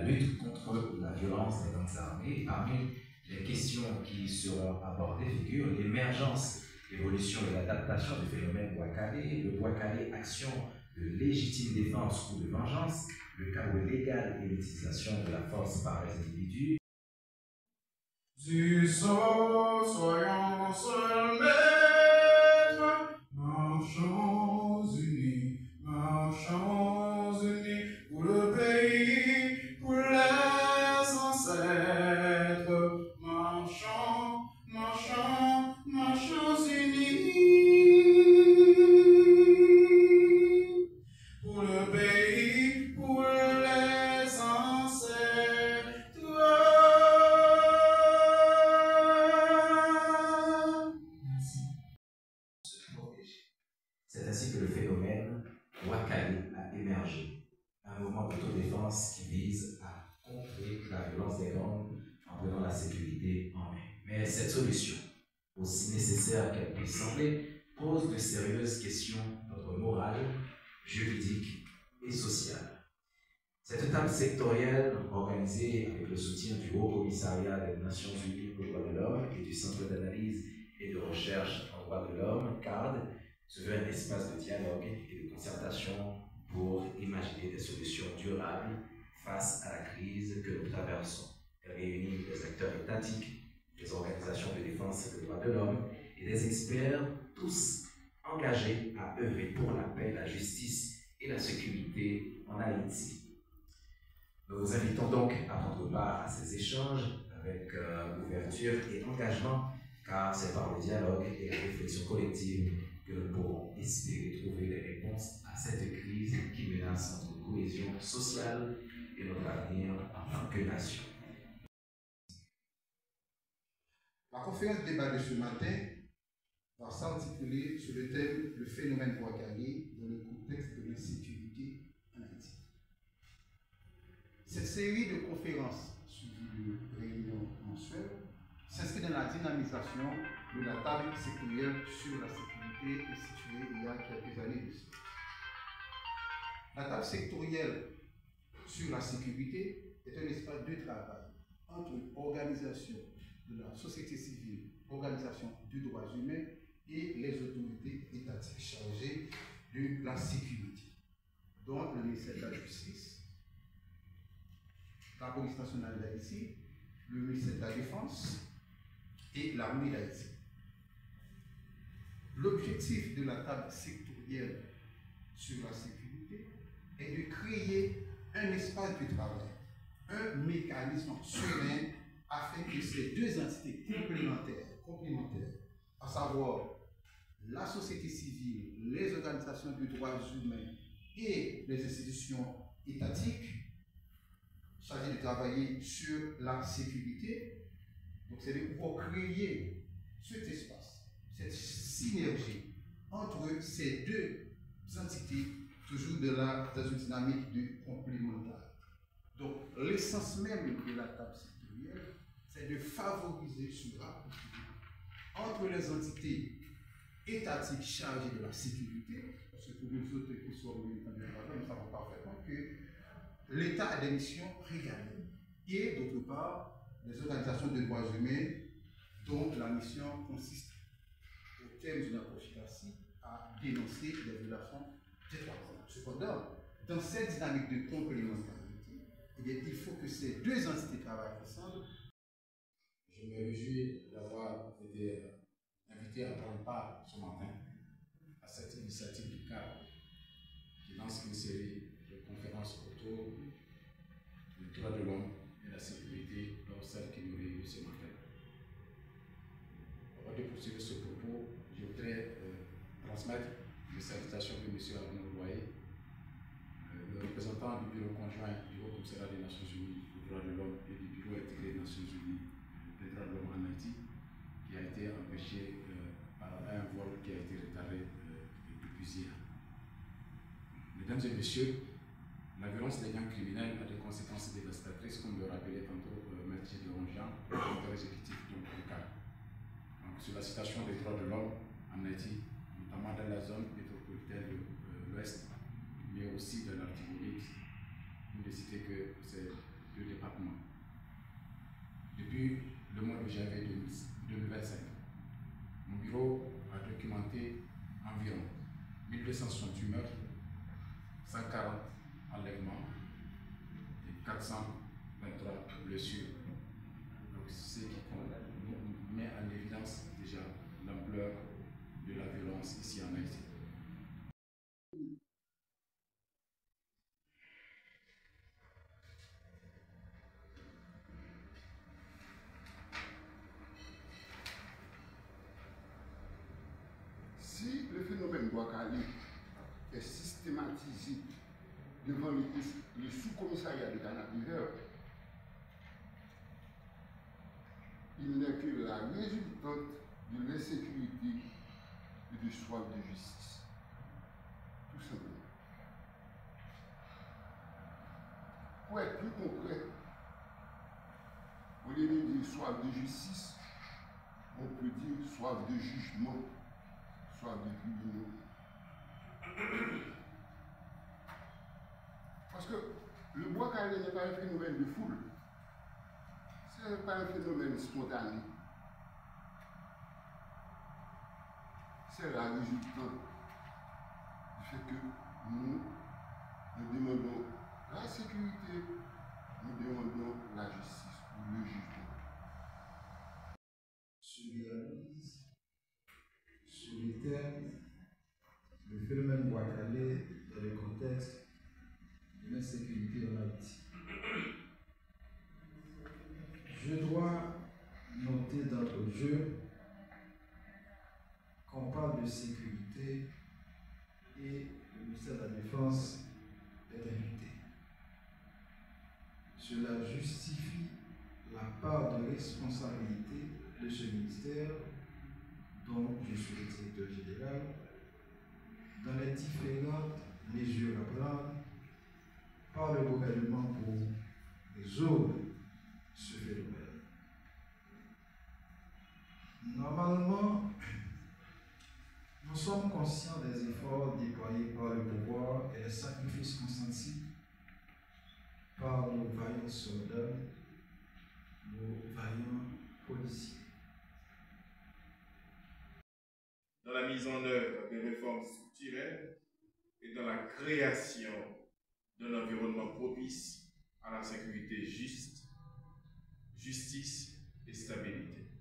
lutte contre la violence des gangs armés. Parmi les questions qui seront abordées figurent l'émergence, l'évolution et l'adaptation du phénomène Bouakale, le Bouakale action de légitime défense ou de vengeance, le cadre légal et l'utilisation de la force par les individus. Du sol, soyons seuls maîtres, marchons unis pour le pays, pour les ancêtres, marchons unis pour le pays, pour les ancêtres. C'est ainsi que le phénomène Bouakale a émergé, un mouvement d'autodéfense qui vise à contrer la violence des gangs en prenant la sécurité en main. Mais cette solution, aussi nécessaire qu'elle puisse sembler, pose de sérieuses questions d'ordre moral, juridique et social. Cette table sectorielle, organisée avec le soutien du Haut Commissariat des Nations Unies aux droits de l'homme et du Centre d'analyse et de recherche en droits de l'homme, CARD, se veut un espace de dialogue et de concertation pour imaginer des solutions durables face à la crise que nous traversons. Elle réunit des acteurs étatiques, des organisations de défense des droits de l'homme et des experts, tous engagés à œuvrer pour la paix, la justice et la sécurité en Haïti. Nous vous invitons donc à prendre part à ces échanges avec ouverture et engagement, car c'est par le dialogue et la réflexion collective que nous pourrons espérer trouver des réponses à cette crise qui menace notre cohésion sociale et notre avenir en tant que nation. La conférence de débat de ce matin va s'articuler sur le thème « Le phénomène Bouakale dans le contexte de l'insécurité en Haïti ». Cette série de conférences suivies de réunions mensuelles s'inscrit dans la dynamisation de la table sectorielle sur la sécurité instituée il y a quelques années de cela. La table sectorielle sur la sécurité est un espace de travail entre organisations de la société civile, organisations des droits humains et les autorités étatiques chargées de la sécurité, dont le ministère de la Justice, la police nationale d'Haïti, le ministère de la Défense et l'armée d'Haïti. L'objectif de la table sectorielle sur la sécurité est de créer un espace de travail, un mécanisme serein afin que ces deux entités complémentaires, à savoir la société civile, les organisations de droits humains et les institutions étatiques chargées de travailler sur la sécurité, donc c'est de pouvoir créer cet espace, cette synergie entre ces deux entités, toujours dans une dynamique de complémentarité. Donc l'essence même de la table sectorielle, c'est de favoriser ce rapprochement entre les entités étatiques chargées de la sécurité, parce que pour nous autres qui sommes militants de travail, nous savons parfaitement que l'État a des missions régaliennes, et d'autre part, les organisations de droits humains dont la mission consiste, au terme d'une approche classique, à dénoncer les violations des droits de l'homme. Cependant, dans cette dynamique de complémentarité, il faut que ces deux entités travaillent ensemble. Je me réjouis d'avoir été invité à prendre part ce matin à cette initiative du CAD qui lance une série de conférences autour du droit de l'homme et de la sécurité, dont celle qui nous réunit ce matin. Avant de poursuivre ce propos, je voudrais transmettre les salutations de M. Arnaud Loyer, le représentant du bureau conjoint du Haut Commissariat des Nations Unies aux droits de l'homme et du bureau intégré des Nations Unies des droits de l'homme en Haïti, qui a été empêché par un vol qui a été retardé depuis hier. Mesdames et messieurs, la violence des gangs criminels a des conséquences dévastatrices, comme le rappelait tantôt Maître Gilles Ronjean, le directeur exécutif du CAD. Sur la situation des droits de l'homme en Haïti, notamment dans la zone métropolitaine de l'Ouest, mais aussi dans l'Artibonite, vous ne citez que ces de département. Depuis le mois de janvier 2025, mon bureau a documenté environ 1268 meurtres, 140 enlèvements et 423 blessures. Donc, ce qui met en évidence déjà l'ampleur de la violence ici en Haïti. Si le phénomène Boakali est systématisé devant le sous-commissariat de Canapivert, il n'est que la résultante de l'insécurité et de soif de justice. Tout simplement. Pour être plus concret, au lieu de dire soif de justice, on peut dire soif de jugement, soif de tribunaux. Parce que le Boakali n'est pas un phénomène de foule. Ce n'est pas un phénomène spontané. C'est la résultante du fait que nous demandons la sécurité, nous demandons la justice ou le jugement. Sur l'analyse, sur les termes, le phénomène Boakali dans le contexte de l'insécurité en Haïti. Je dois noter d'entre jeu qu'on parle de sécurité et le ministère de la Défense est invité. Cela justifie la part de responsabilité de ce ministère dont je suis le directeur général dans les différentes mesures à prendre par le gouvernement pour résoudre ce phénomène. Normalement, nous sommes conscients des efforts déployés par le pouvoir et des sacrifices consentis par nos vaillants soldats, nos vaillants policiers. Dans la mise en œuvre des réformes structurelles et dans la création d'un environnement propice à la sécurité juste, justice et stabilité.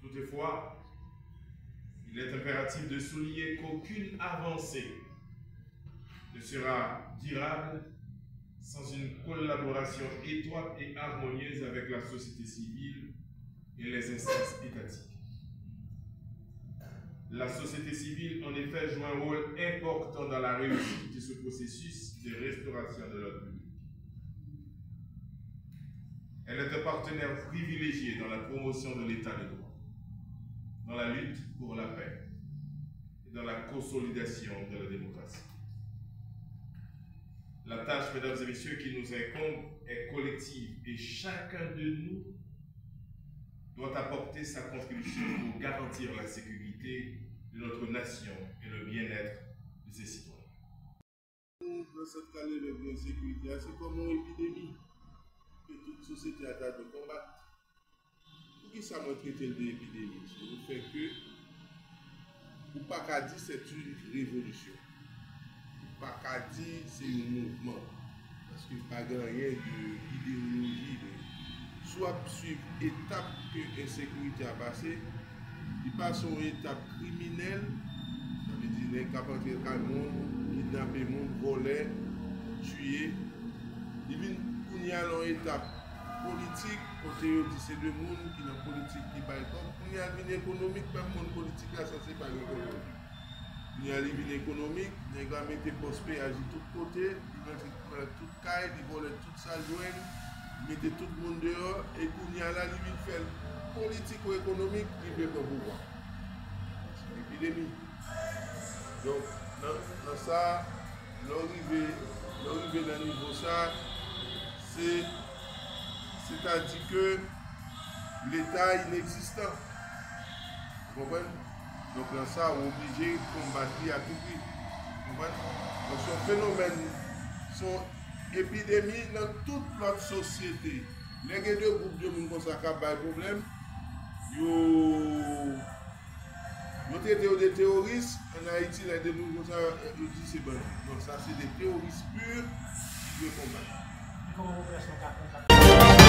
Toutefois, il est impératif de souligner qu'aucune avancée ne sera durable sans une collaboration étroite et harmonieuse avec la société civile et les instances étatiques. La société civile, en effet, joue un rôle important dans la réussite de ce processus de restauration de l'ordre public. Elle est un partenaire privilégié dans la promotion de l'état de droit, dans la lutte pour la paix et dans la consolidation de la démocratie. La tâche, mesdames et messieurs, qui nous incombe est collective et chacun de nous doit apporter sa contribution pour garantir la sécurité de notre nation et le bien-être de ses citoyens. Dans cette année de l'insécurité, c'est comme une épidémie que toute société a de combattre. Pour qui ça m'a traité de l'épidémie? C'est le fait que, ou pas qu'à dire, c'est une révolution. Ou pas qu'à dire, c'est un mouvement. Parce qu'il n'y a pas rien d'idéologie. Soit suivre l'étape que l'insécurité a passée, il passe une étape criminelle, ça veut dire les capables de monde, kidnapper monde, voler, tuer. Il y a une étape politique, côté dit c'est le monde qui est dans la politique qui par exemple. Il y a une économique, même le monde politique là, ça c'est pas l'économie. Il y a une économique, les gars mettent des postes agissent de tous côtés, ils mettent tout caille, ils volent toute sa joie, ils mettent tout le monde dehors, et il y a là, ils font politico-économique, ils veulent le pouvoir. C'est l'épidémie. Donc, dans ça, l'arrivée dans le niveau ça, c'est-à-dire que l'État est inexistant. Vous comprenez? Donc dans ça, on est obligé de combattre à tout prix. Vous comprenez? Donc son phénomène, épidémie dans toute notre société. Les deux groupes de monde comme ça qui ont des problèmes, ils ont des terroristes. En Haïti, les deux groupes comme ça, ils disent c'est bon. Donc ça, c'est des terroristes purs qui veulent combattre. Comment vous faites